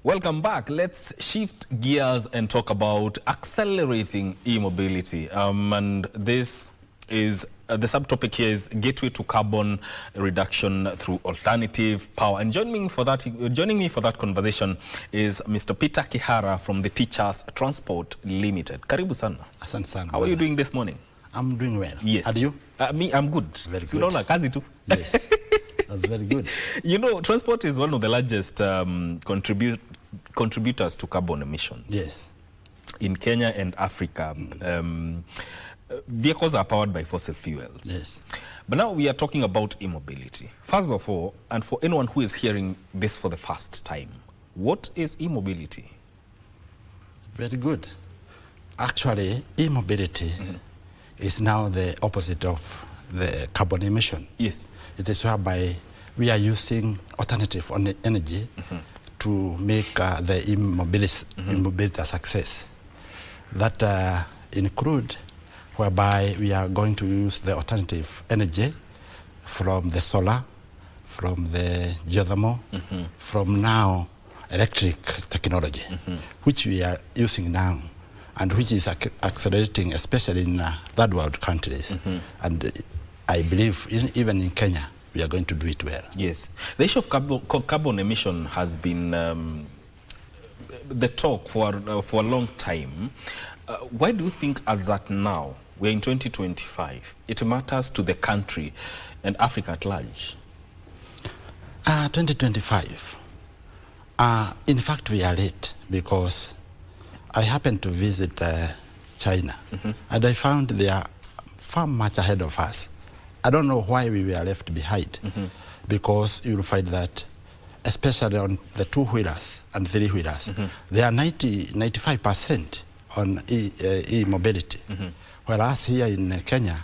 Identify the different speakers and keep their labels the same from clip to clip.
Speaker 1: Welcome back. Let's shift gears and talk about accelerating e-mobility. And this is the subtopic here is gateway to carbon reduction through alternative power. And joining me for that conversation is Mr. Peter Kihara from the Teachers Transport Limited. Karibu sana.
Speaker 2: Asante sana.
Speaker 1: How are you doing this morning?
Speaker 2: I'm doing well.
Speaker 1: Yes.
Speaker 2: Are you?
Speaker 1: Me, I'm good.
Speaker 2: Very good.
Speaker 1: Unaona kazi tu.
Speaker 2: Yes. That's very good.
Speaker 1: You know, transport is one of the largest contributors to carbon emissions.
Speaker 2: Yes.
Speaker 1: In Kenya and Africa, vehicles are powered by fossil fuels.
Speaker 2: Yes.
Speaker 1: But now we are talking about e-mobility. First of all, and for anyone who is hearing this for the first time, what is e-mobility?
Speaker 2: Very good. Actually, e-mobility is now the opposite of the carbon emission.
Speaker 1: Yes.
Speaker 2: It is whereby we are using alternative energy to make the e-mobility a success. That include whereby we are going to use the alternative energy from the solar, from the geothermal, from now electric technology, which we are using now, and which is accelerating, especially in third world countries. And I believe even in Kenya, we are going to do it well.
Speaker 1: Yes. The issue of carbon emission has been the talk for a long time. Why do you think as at now, we're in 2025, it matters to the country and Africa at large?
Speaker 2: 2025. In fact, we are late because I happened to visit China and I found they are far much ahead of us. I don't know why we were left behind because you will find that especially on the two-wheelers and three-wheelers, they are 95% on e-mobility. Whereas here in Kenya,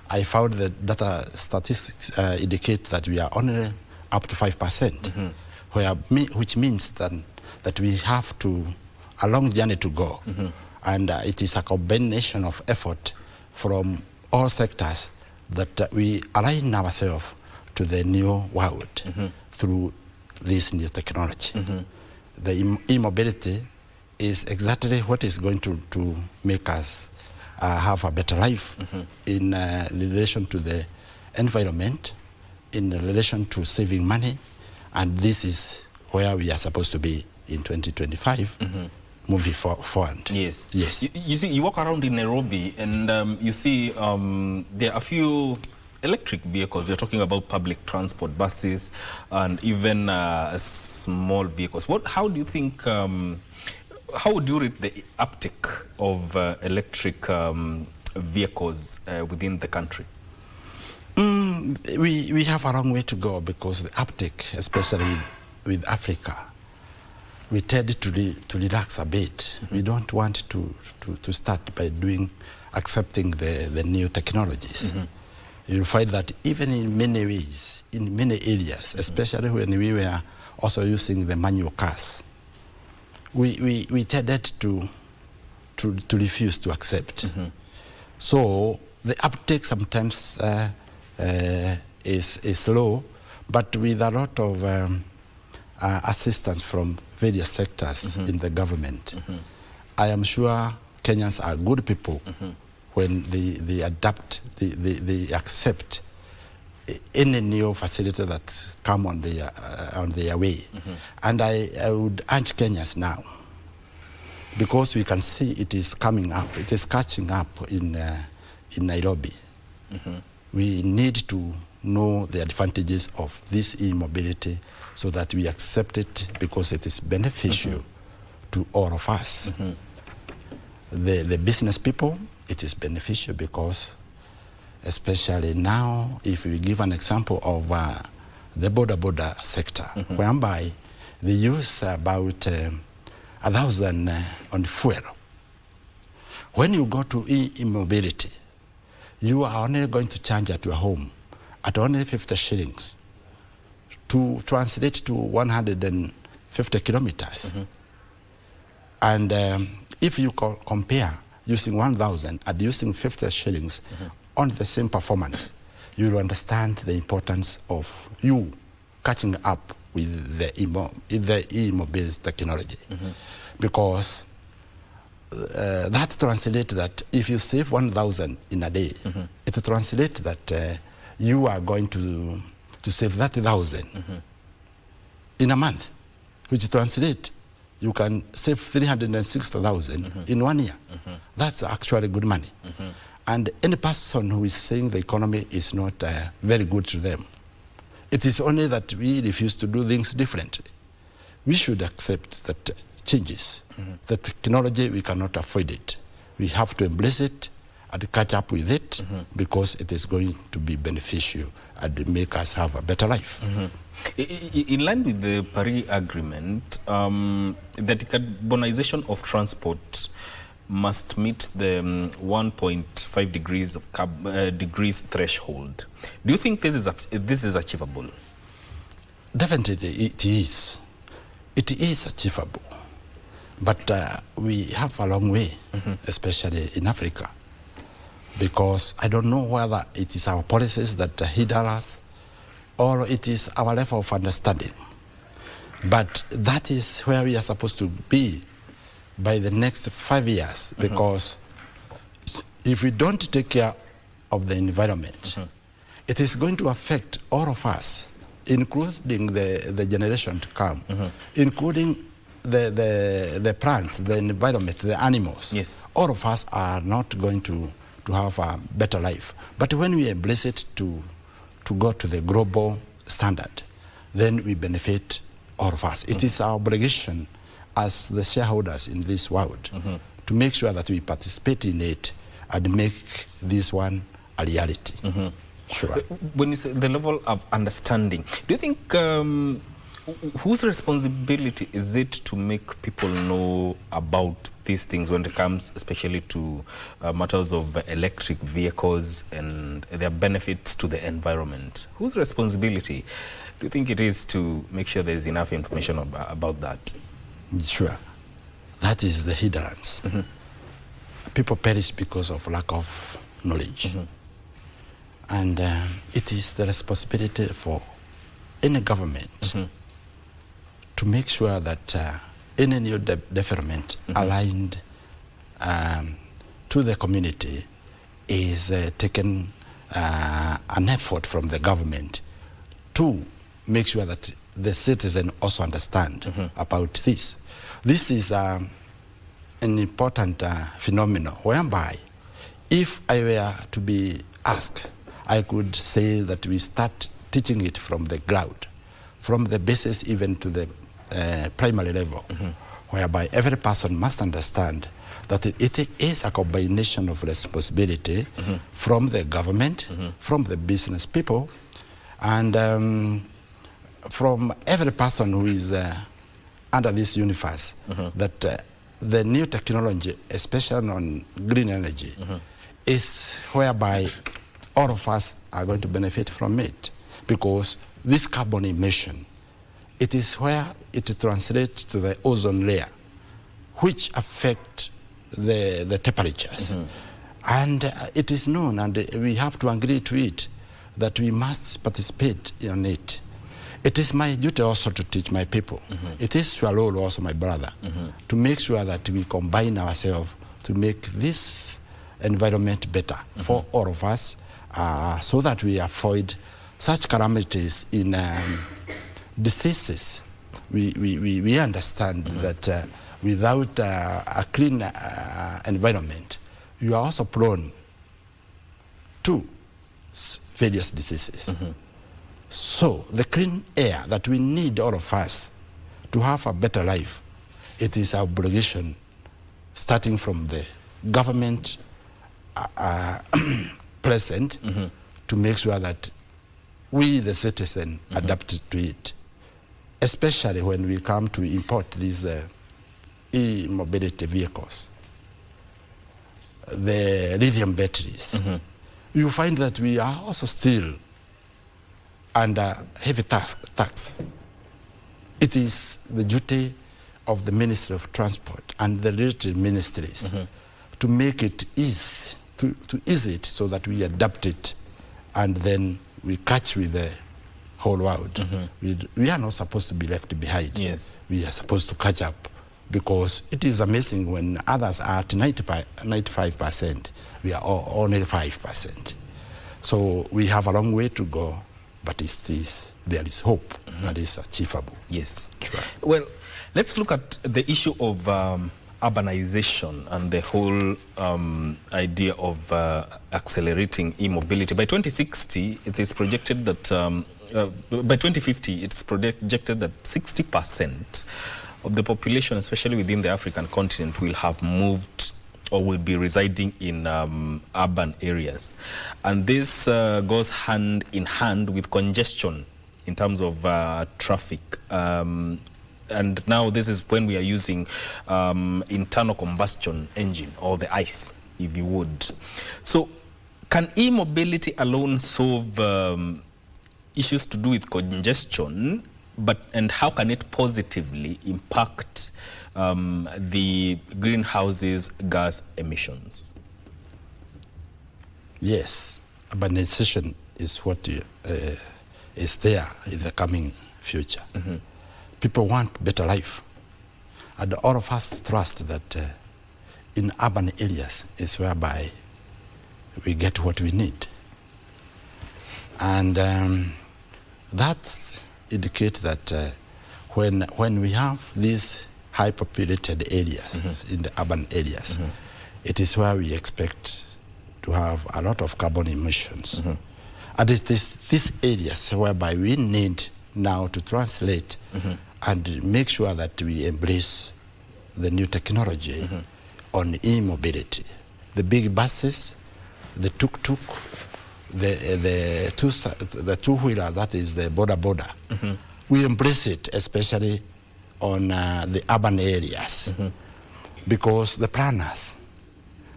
Speaker 2: I found that data statistics indicate that we are only up to 5%, which means that we have a long journey to go. And it is a combination of effort from all sectors that we align ourselves to the new world through this new technology. The e-mobility is exactly what is going to make us have a better life in relation to the environment, in relation to saving money, and this is where we are supposed to be in 2025. Moving forward.
Speaker 1: Yes.
Speaker 2: Yes.
Speaker 1: You see, you walk around in Nairobi and you see there are a few electric vehicles. We're talking about public transport, buses, and even small vehicles. How do you think, how would you rate the uptake of electric vehicles within the country?
Speaker 2: We have a long way to go because the uptake, especially with Africa, we tend to relax a bit. We don't want to start by accepting the new technologies. You'll find that even in many ways, in many areas, especially when we were also using the manual cars, we tended to refuse to accept. So the uptake sometimes is low, but with a lot of assistance from various sectors in the government. I am sure Kenyans are good people when they adapt, they accept any new facility that come on their way. And I would urge Kenyans now, because we can see it is coming up, it is catching up in Nairobi. We need to know the advantages of this e-mobility so that we accept it because it is beneficial to all of us. The business people, it is beneficial because especially now, if we give an example of the border sector, whereby they use about 1,000 on fuel. When you go to e-mobility, you are only going to charge at your home at only 50 shillings to translate to 150 kilometers. And if you compare using 1,000 and using 50 shillings on the same performance, you will understand the importance of you catching up with the e-mobility technology, because that translates that if you save 1,000 in a day, it translates that you are going to save 30,000 in a month, which translates you can save 360,000 in 1 year. That's actually good money. And any person who is saying the economy is not very good to them, it is only that we refuse to do things differently. We should accept that changes. The technology, we cannot avoid it. We have to embrace it and catch up with it because it is going to be beneficial and make us have a better life.
Speaker 1: In line with the Paris Agreement, the decarbonization of transport must meet the 1.5 degrees of degrees threshold. Do you think this is achievable?
Speaker 2: Definitely, it is. It is achievable, but we have a long way, especially in Africa, because I don't know whether it is our policies that hinder us or it is our level of understanding. But that is where we are supposed to be by the next 5 years, because if we don't take care of the environment, it is going to affect all of us, including the generation to come, including the plants, the environment, the animals.
Speaker 1: Yes.
Speaker 2: All of us are not going to have a better life. But when we embrace it to go to the global standard, then we benefit all of us. It is our obligation as the shareholders in this world to make sure that we participate in it and make this one a reality. Sure.
Speaker 1: When you say the level of understanding, do you think whose responsibility is it to make people know about these things when it comes especially to matters of electric vehicles and their benefits to the environment? Whose responsibility do you think it is to make sure there is enough information about that?
Speaker 2: Sure. That is the hindrance. People perish because of lack of knowledge. And it is the responsibility for any government to make sure that any new development aligned to the community is taken an effort from the government to make sure that the citizen also understand about this. This is an important phenomenon whereby if I were to be asked, I could say that we start teaching it from the ground, from the basis even to the primary level, whereby every person must understand that it is a combination of responsibility from the government, from the business people, and from every person who is under this universe, that the new technology, especially on green energy, is whereby all of us are going to benefit from it, because this carbon emission, it is where it translates to the ozone layer, which affect the temperatures. And it is known, and we have to agree to it, that we must participate in it. It is my duty also to teach my people. It is your role also, my brother, to make sure that we combine ourselves to make this environment better for all of us, so that we avoid such calamities in diseases. We understand that without a clean environment, you are also prone to various diseases. So the clean air that we need, all of us, to have a better life, it is our obligation, starting from the government present, to make sure that we, the citizen, adapt to it, especially when we come to import these e-mobility vehicles, the lithium batteries. You find that we are also still under heavy tax. It is the duty of the Ministry of Transport and the related ministries to make it easy, to ease it so that we adapt it, and then we catch with the whole world. We are not supposed to be left behind.
Speaker 1: Yes.
Speaker 2: We are supposed to catch up, because it is amazing when others are at 95%, we are only 5%. So we have a long way to go, but there is hope that is achievable.
Speaker 1: Yes.
Speaker 2: Sure.
Speaker 1: Well, let's look at the issue of urbanization and the whole idea of accelerating e-mobility. By 2060, it is projected that, by 2050, it's projected that 60% of the population, especially within the African continent, will have moved or will be residing in urban areas. And this goes hand in hand with congestion in terms of traffic. And now this is when we are using internal combustion engine, or the ICE, if you would. So can e-mobility alone solve issues to do with congestion, and how can it positively impact the greenhouse gas emissions?
Speaker 2: Yes, urbanization is what is there in the coming future. People want better life, and all of us trust that in urban areas is whereby we get what we need. And that indicates that when we have these high populated areas in the urban areas, it is where we expect to have a lot of carbon emissions. And it is these areas whereby we need now to translate and make sure that we embrace the new technology on e-mobility. The big buses, the tuk-tuk, the two-wheeler, that is the boda. We embrace it, especially on the urban areas, because the planners,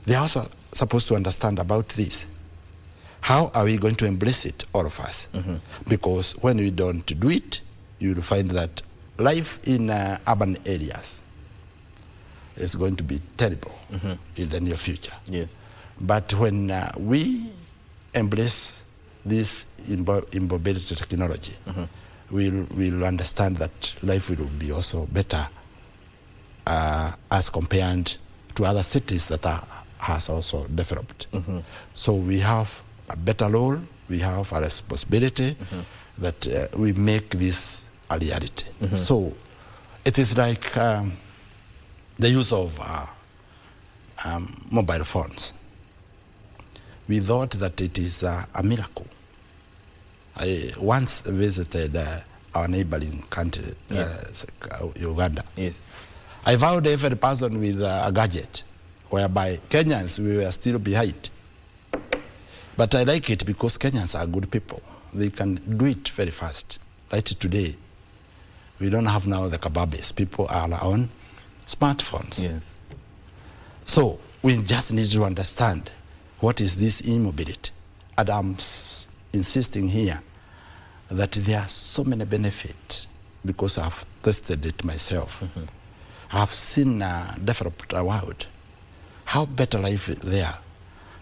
Speaker 2: they are also supposed to understand about this. How are we going to embrace it, all of us? Because when we don't do it, you will find that life in urban areas is going to be terrible in the near future.
Speaker 1: Yes.
Speaker 2: But when we embrace this e-mobility technology, we'll understand that life will be also better as compared to other cities that has also developed. So we have a better role, we have a responsibility that we make this a reality. So it is like the use of mobile phones. We thought that it is a miracle. I once visited our neighboring country, Uganda.
Speaker 1: Yes.
Speaker 2: I found every person with a gadget, whereby Kenyans, we were still behind. But I like it because Kenyans are good people. They can do it very fast. Like today, we don't have now the kababes. People are on smartphones.
Speaker 1: Yes.
Speaker 2: So we just need to understand what is this e-mobility. And I'm insisting here that there are so many benefits because I've tested it myself. I've seen developed a world, how better life is there,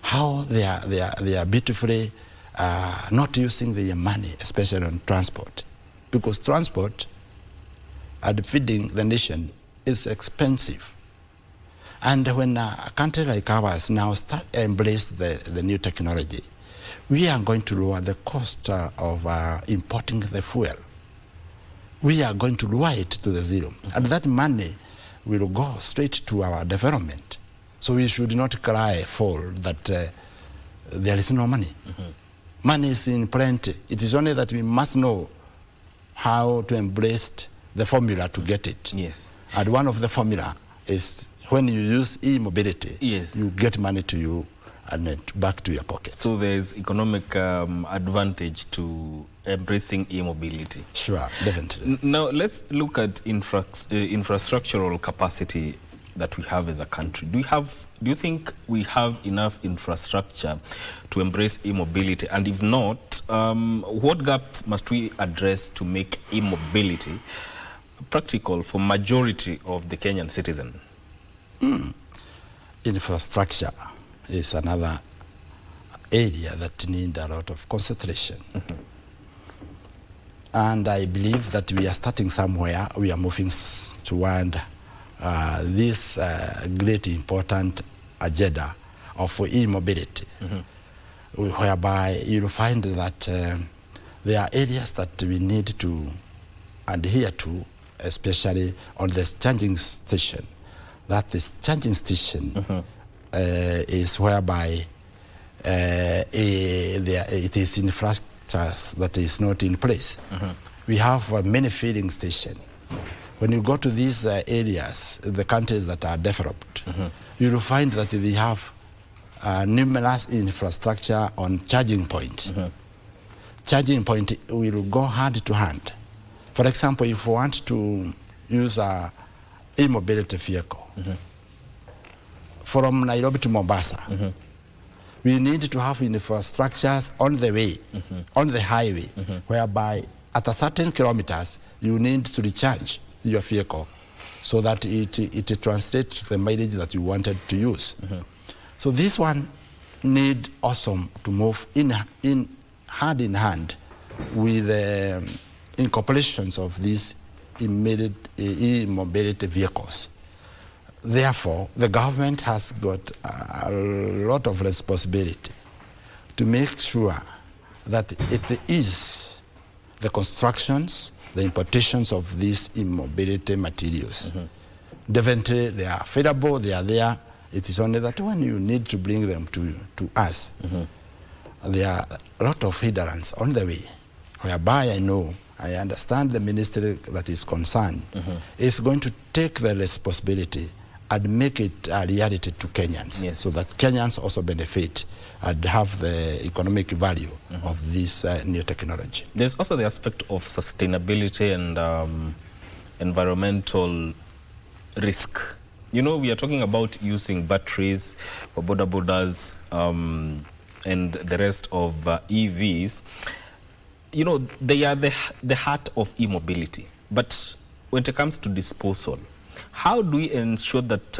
Speaker 2: how they are beautifully not using their money, especially on transport, because transport and feeding the nation is expensive. And when a country like ours now start embrace the new technology, we are going to lower the cost of importing the fuel. We are going to lower it to the zero. And that money will go straight to our development. So we should not cry for that there is no money. Money is in plenty. It is only that we must know how to embrace the formula to get it.
Speaker 1: Yes.
Speaker 2: And one of the formula is when you use e-mobility,
Speaker 1: yes,
Speaker 2: you get money to you and back to your pocket.
Speaker 1: So there's economic advantage to embracing e-mobility.
Speaker 2: Sure, definitely.
Speaker 1: Now let's look at infrastructural capacity that we have as a country. Do you think we have enough infrastructure to embrace e-mobility? And if not, what gaps must we address to make e-mobility practical for majority of the Kenyan citizen?
Speaker 2: Infrastructure is another area that needs a lot of concentration. And I believe that we are starting somewhere. We are moving toward this great important agenda of e-mobility, whereby you'll find that there are areas that we need to adhere to, especially on the charging station. That this charging station is whereby it is infrastructures that is not in place. We have many filling stations. When you go to these areas, the countries that are developed, you will find that they have numerous infrastructure on charging point. Charging point will go hand to hand. For example, if you want to use a e-mobility vehicle from Nairobi to Mombasa, we need to have infrastructures on the way, on the highway, whereby at a certain kilometers, you need to recharge your vehicle so that it translates to the mileage that you wanted to use. So this one need also to move in hand in hand with incorporations of these e-mobility vehicles. Therefore, the government has got a lot of responsibility to make sure that it is the constructions, the importations of these e-mobility materials. Definitely, they are available, they are there. It is only that when you need to bring them to us, there are a lot of hindrances on the way, whereby I understand the ministry that is concerned is going to take the responsibility and make it a reality to Kenyans, so that Kenyans also benefit and have the economic value of this new technology.
Speaker 1: There's also the aspect of sustainability and environmental risk. You know, we are talking about using batteries for bodas and the rest of EVs. You know, they are the heart of e-mobility. But when it comes to disposal, how do we ensure that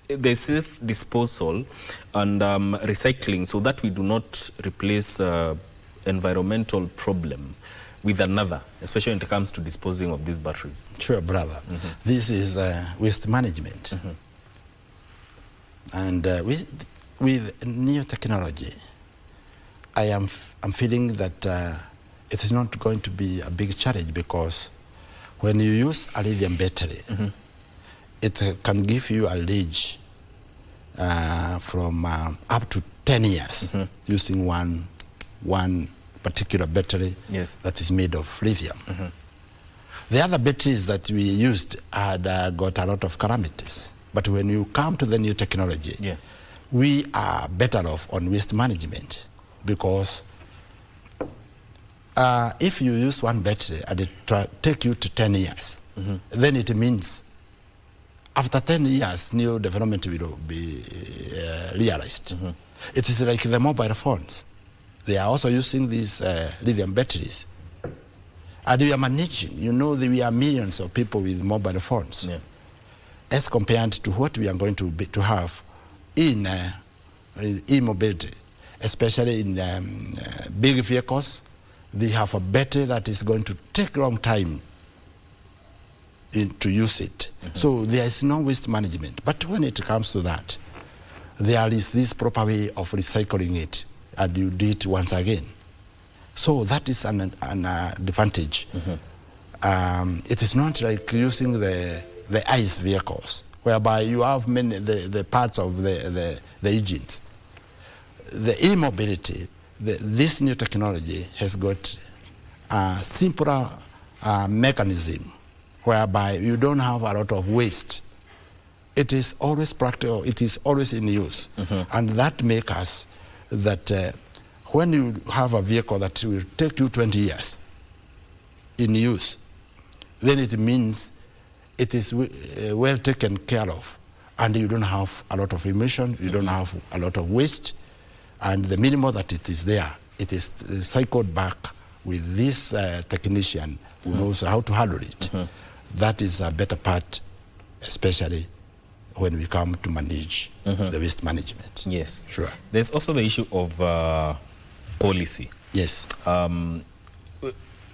Speaker 1: there's safe disposal and recycling, so that we do not replace environmental problem with another, especially when it comes to disposing of these batteries?
Speaker 2: Sure, brother. This is waste management. And with new technology, I'm feeling that it is not going to be a big challenge, because when you use a lithium battery, it can give you a range from up to 10 years using one particular battery that is made of lithium. The other batteries that we used had got a lot of calamities. But when you come to the new technology, we are better off on waste management, because if you use one battery and it take you to 10 years, then it means after 10 years, new development will be realized. It is like the mobile phones. They are also using these lithium batteries. And we are managing, you know, we are millions of people with mobile phones, as compared to what we are going to have in e-mobility, especially in big vehicles. They have a battery that is going to take a long time to use it. So there is no waste management. But when it comes to that, there is this proper way of recycling it, and you do it once again. So that is an advantage. It is not like using the ICE vehicles, whereby you have many the parts of the engines. The e-mobility, this new technology has got a simpler mechanism, whereby you don't have a lot of waste. It is always practical, it is always in use. And that makes us that when you have a vehicle that will take you 20 years in use, then it means it is well taken care of, and you don't have a lot of emission, you don't have a lot of waste, and the minimum that it is there, it is cycled back with this technician who knows how to handle it. That is a better part, especially when we come to manage the waste management.
Speaker 1: Yes.
Speaker 2: Sure.
Speaker 1: There's also the issue of policy.
Speaker 2: Yes.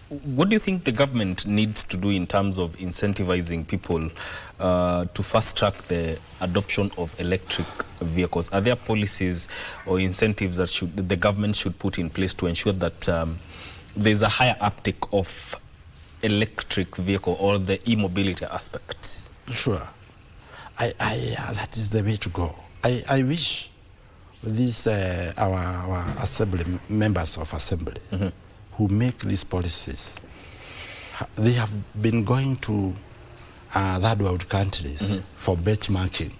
Speaker 1: What do you think the government needs to do in terms of incentivizing people to fast-track the adoption of electric vehicles? Are there policies or incentives that the government should put in place to ensure that there's a higher uptake of electric vehicle or the e-mobility aspect?
Speaker 2: Sure. That is the way to go. I wish these our assembly members of assembly who make these policies, they have been going to third world countries for benchmarking.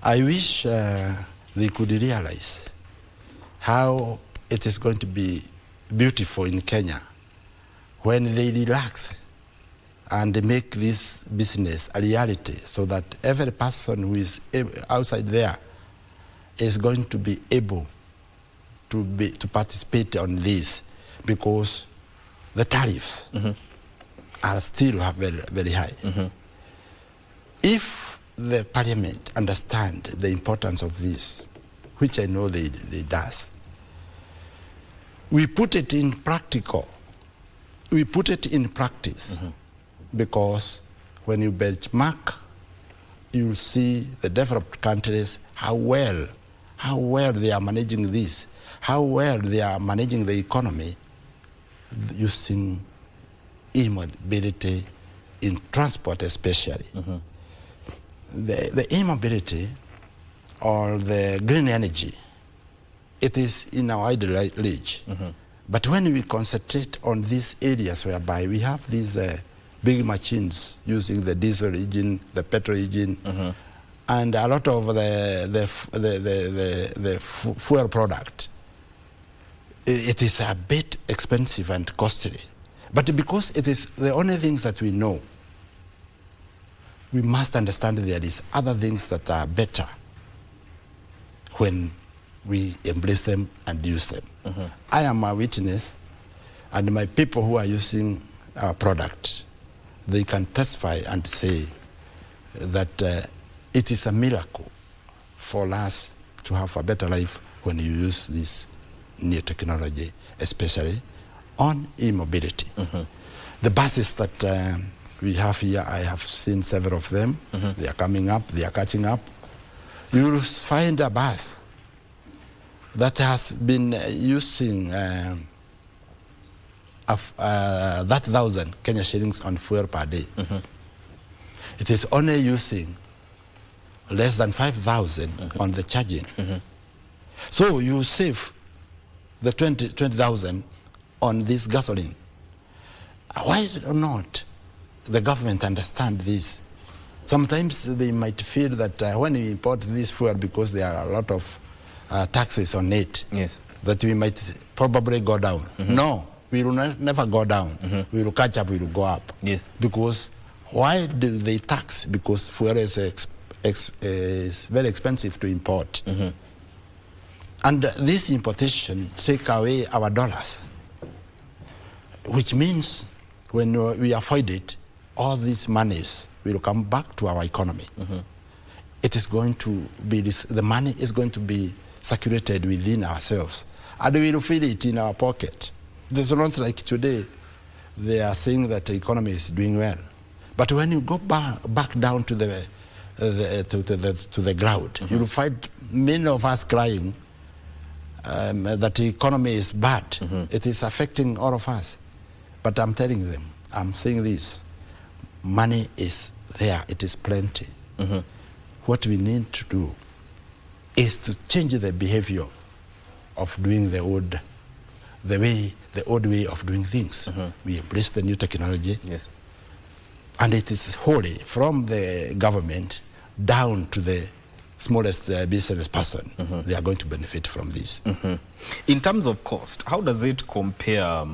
Speaker 2: I wish they could realize how it is going to be beautiful in Kenya when they relax and make this business a reality, so that every person who is outside there is going to be able to participate on this, because the tariffs are still very, very high. If the parliament understand the importance of this, which I know they does, we put it in practical. We put it in practice, because when you benchmark, you'll see the developed countries, how well they are managing this, how well they are managing the economy using e-mobility in transport especially. The e-mobility or the green energy, it is in our ideology. But when we concentrate on these areas whereby we have these big machines using the diesel engine, the petrol engine, and a lot of the fuel product, it is a bit expensive and costly. But because it is the only things that we know, we must understand there is other things that are better when we embrace them and use them. I am a witness, and my people who are using our product, they can testify and say that it is a miracle for us to have a better life when you use this new technology, especially on e-mobility. The buses that we have here, I have seen several of them. They are coming up, they are catching up. You will find a bus that has been using that 1,000 Kenya shillings on fuel per day. It is only using less than 5,000 on the charging. So you save the 20,000 on this gasoline. Why not the government understand this? Sometimes they might feel that when we import this fuel, because there are a lot of taxes on it, that we might probably go down. No, we will never go down. We will catch up, we will go up. Because why do they tax? Because fuel is very expensive to import. And this importation take away our dollars, which means when we avoid it, all these monies will come back to our economy. It is going to be the money is going to be circulated within ourselves, and we will feel it in our pocket. It is not like today they are saying that the economy is doing well, but when you go back down to the ground, you will find many of us crying that the economy is bad. It is affecting all of us. But I'm telling them, I'm saying this, money is there, it is plenty. What we need to do is to change the behavior of doing the old way of doing things. We embrace the new technology, and it is wholly from the government down to the smallest business person. They are going to benefit from this.
Speaker 1: In terms of cost, how does it compare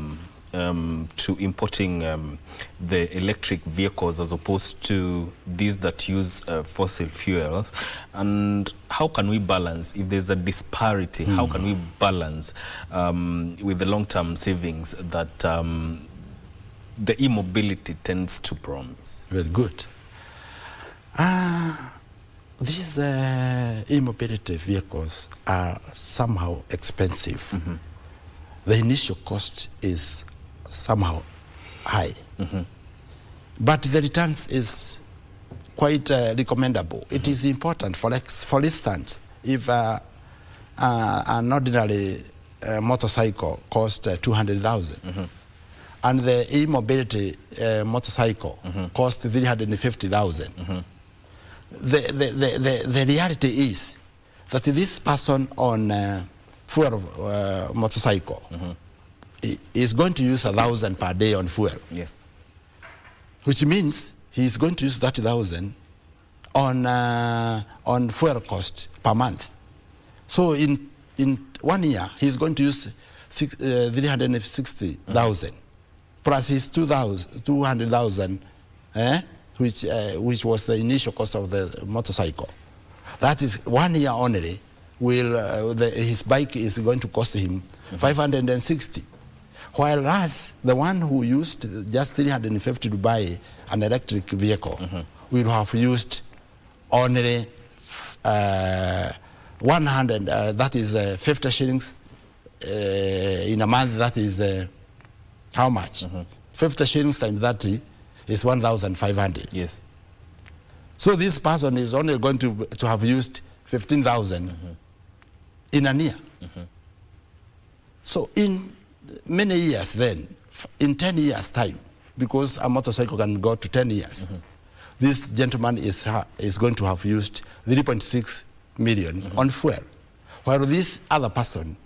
Speaker 1: to importing the electric vehicles as opposed to these that use fossil fuel? And how can we balance, if there's a disparity, how can we balance with the long-term savings that the e-mobility tends to promise?
Speaker 2: Very good. These e-mobility vehicles are somehow expensive. the initial cost is somehow high. But the returns is quite recommendable. It is important. For instance, if an ordinary motorcycle costs 200,000 and the e-mobility motorcycle costs 350,000, the reality is that this person on fuel motorcycle is going to use 1,000 per day on fuel.
Speaker 1: Yes.
Speaker 2: Which means he is going to use 30,000 on fuel cost per month. So in 1 year, he's going to use 360,000 plus his 200,000, which was the initial cost of the motorcycle. That is 1 year only. His bike is going to cost him 560. Whereas the one who used just 350 to buy an electric vehicle will have used only 100, that is 50 shillings in a month. That is how much? 50 shillings times 30 is 1,500.
Speaker 1: Yes.
Speaker 2: So this person is only going to have used 15,000 in a year. So in many years then, in 10 years time, because a motorcycle can go to 10 years, this gentleman is going to have used 3.6 million on fuel, while this other person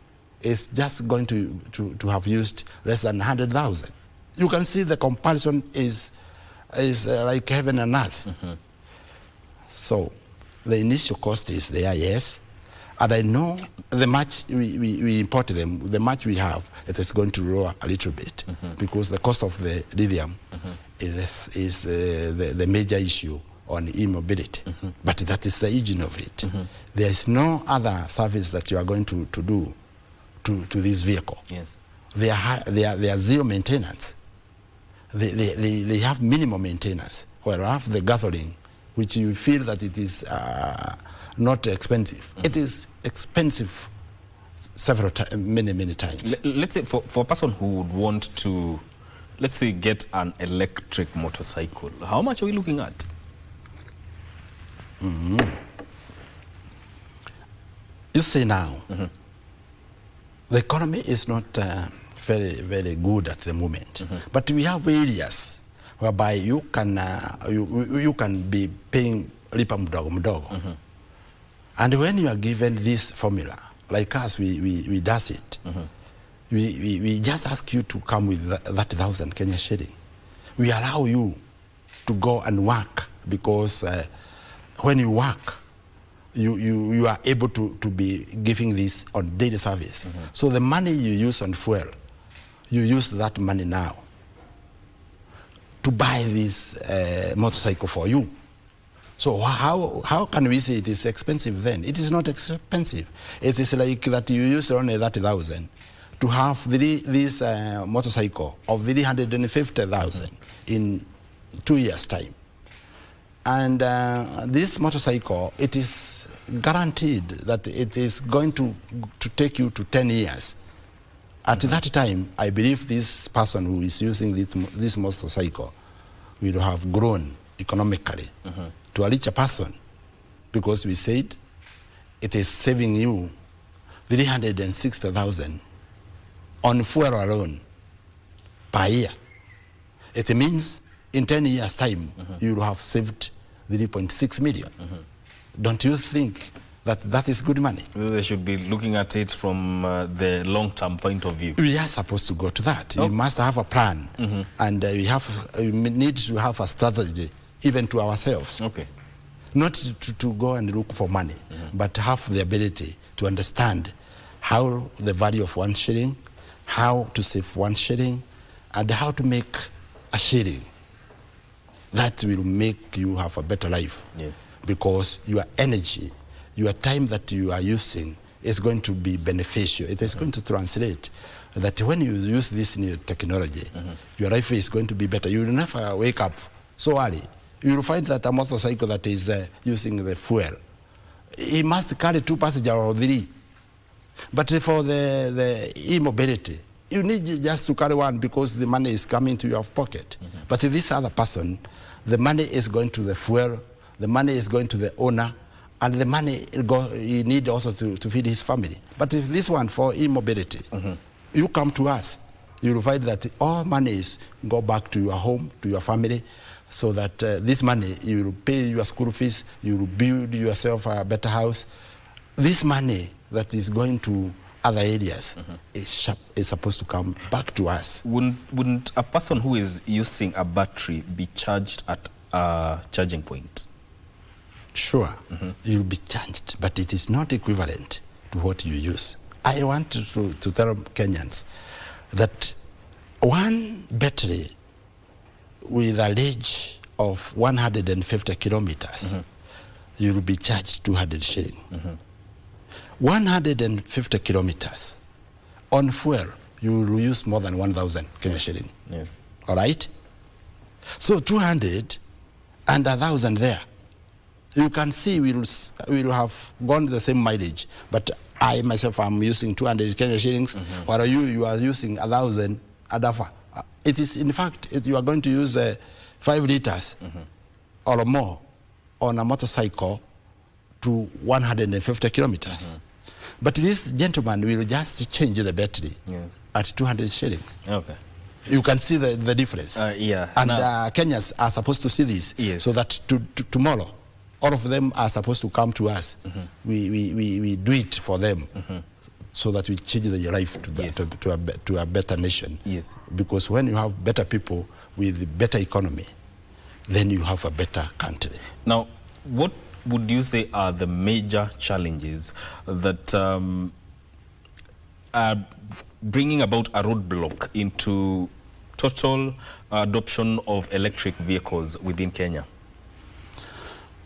Speaker 2: is just going to have used less than 100,000. You can see the comparison is like heaven and earth. So the initial cost is there, yes. And I know the much we import them, the much we have, it is going to lower a little bit because the cost of the lithium is the major issue on e-mobility. But that is the engine of it. There is no other service that you are going to do to this vehicle.
Speaker 1: Yes.
Speaker 2: They are zero maintenance. They have minimum maintenance. Whereas the gasoline, which you feel that it is not expensive. It is expensive many times.
Speaker 1: Let's say for a person who would want to, let's say, get an electric motorcycle, how much are we looking at?
Speaker 2: You say now, the economy is not very good at the moment, but we have areas whereby you can be paying lipa mdogo. And when you are given this formula, like us, we does it. We just ask you to come with that 1,000 Kenya shilling. We allow you to go and work because when you work, you are able to be giving this on daily service. So the money you use on fuel, you use that money now to buy this motorcycle for you. So how can we say it is expensive then? It is not expensive. It is like that you use only 30,000 to have this motorcycle of 350,000 in 2 years' time. And this motorcycle, it is guaranteed that it is going to take you to 10 years. At that time, I believe this person who is using this motorcycle will have grown economically to a richer person, because we said it is saving you 360,000 on fuel alone per year. It means in 10 years' time, you will have saved 3.6 million. Don't you think that is good money?
Speaker 1: They should be looking at it from the long-term point of view.
Speaker 2: We are supposed to go to that. You must have a plan, and we need to have a strategy, even to ourselves.
Speaker 1: Okay.
Speaker 2: Not to go and look for money, but have the ability to understand how the value of 1 shilling, how to save 1 shilling, and how to make a shilling. That will make you have a better life. Yeah. Because your energy, your time that you are using is going to be beneficial. It is going to translate that when you use this new technology, your life is going to be better. You will never wake up so early. You will find that a motorcycle that is using the fuel, he must carry 2 passengers or 3. But for the e-mobility, you need just to carry one because the money is coming to your pocket. But this other person, the money is going to the fuel, the money is going to the owner, and the money he need also to feed his family. But if this one for e-mobility, you come to us, you will find that all monies go back to your home, to your family, so that this money, you will pay your school fees, you will build yourself a better house. This money that is going to other areas is supposed to come back to us.
Speaker 1: Wouldn't a person who is using a battery be charged at a charging point?
Speaker 2: Sure, you'll be charged, but it is not equivalent to what you use. I want to tell Kenyans that one battery with a range of 150 kilometers, you will be charged 200 shilling. 150 kilometers on fuel, you will use more than 1,000 Kenya shilling.
Speaker 1: Yes.
Speaker 2: All right? So 200 and 1,000 there. You can see we will have gone the same mileage, but I myself am using 200 Kenya shillings, while you are using 1,000 adafa. It is, in fact, you are going to use 5 liters or more on a motorcycle to 150 kilometers. But this gentleman will just change the battery at 200 shillings. Okay. You can see the difference.
Speaker 1: Yeah.
Speaker 2: And Kenyans are supposed to see this, so that tomorrow, all of them are supposed to come to us. We do it for them, so that we change their life to a better nation. Yes. Because when you have better people with better economy, then you have a better country.
Speaker 1: Now, what would you say are the major challenges that are bringing about a roadblock into total adoption of electric vehicles within Kenya?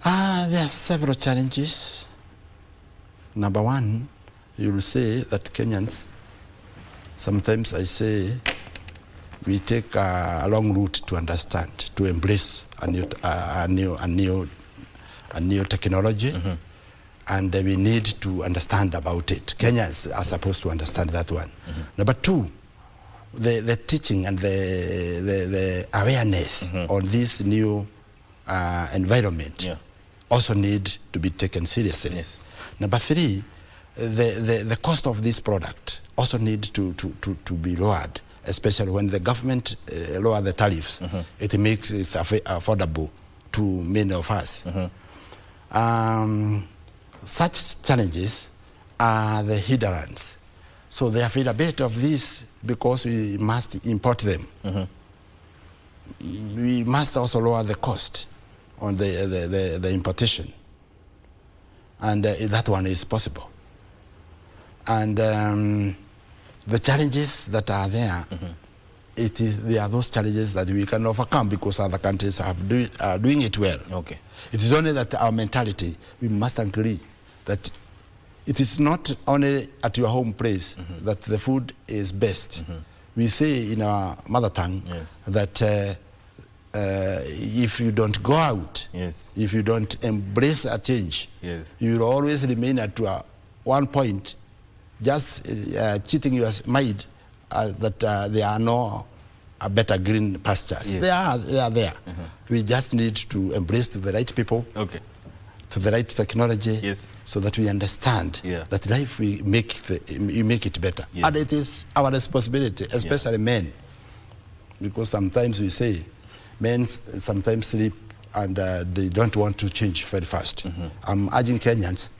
Speaker 2: There are several challenges. Number one, you will say that Kenyans, sometimes I say, we take a long route to understand, to embrace a new technology, and we need to understand about it. Kenyans are supposed to understand that one. Number two, the teaching and the awareness on this new environment also need to be taken seriously. Yes. Number three, the cost of this product also need to be lowered, especially when the government lower the tariffs. It makes it affordable to many of us. Such challenges are the hindrance. So the availability of these, because we must import them, we must also lower the cost on the importation. And that one is possible. And the challenges that are there, they are those challenges that we can overcome because other countries are doing it well. Okay. It is only that our mentality, we must agree that it is not only at your home place that the food is best. We say in our mother tongue that if you don't go out, if you don't embrace a change, you will always remain at one point, just cheating your mind that there are no better green pastures. They are there. We just need to embrace the right people, to the right technology, so that we understand that life we make it better. And it is our responsibility, especially men, because sometimes we say men sometimes sleep and they don't want to change very fast. I'm urging Kenyans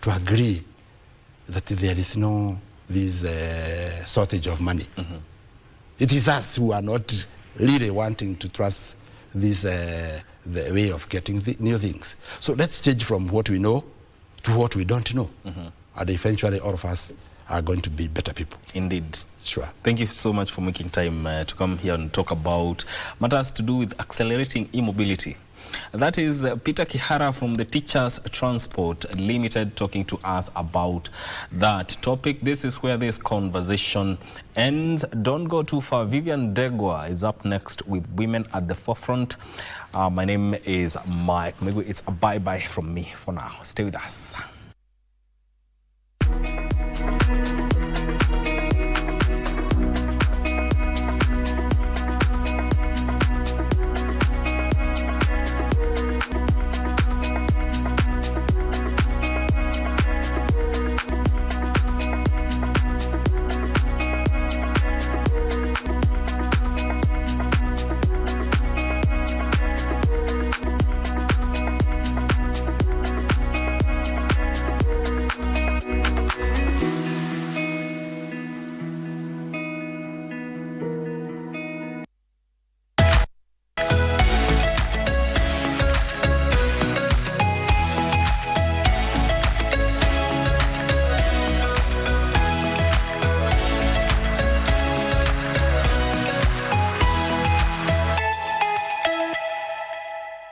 Speaker 2: to agree that there is no shortage of money. It is us who are not really wanting to trust this the way of getting new things. So let's change from what we know to what we don't know. And eventually all of us are going to be better people. Indeed. Sure.
Speaker 1: Thank you so much for making time to come here and talk about matters to do with accelerating e-mobility. That is Peter Kihara from the Teachers Transport Limited talking to us about that topic. This is where this conversation ends. Don't go too far. Vivian Degwa is up next with Women at the Forefront. My name is Mike Migwi. It's a bye-bye from me for now. Stay with us.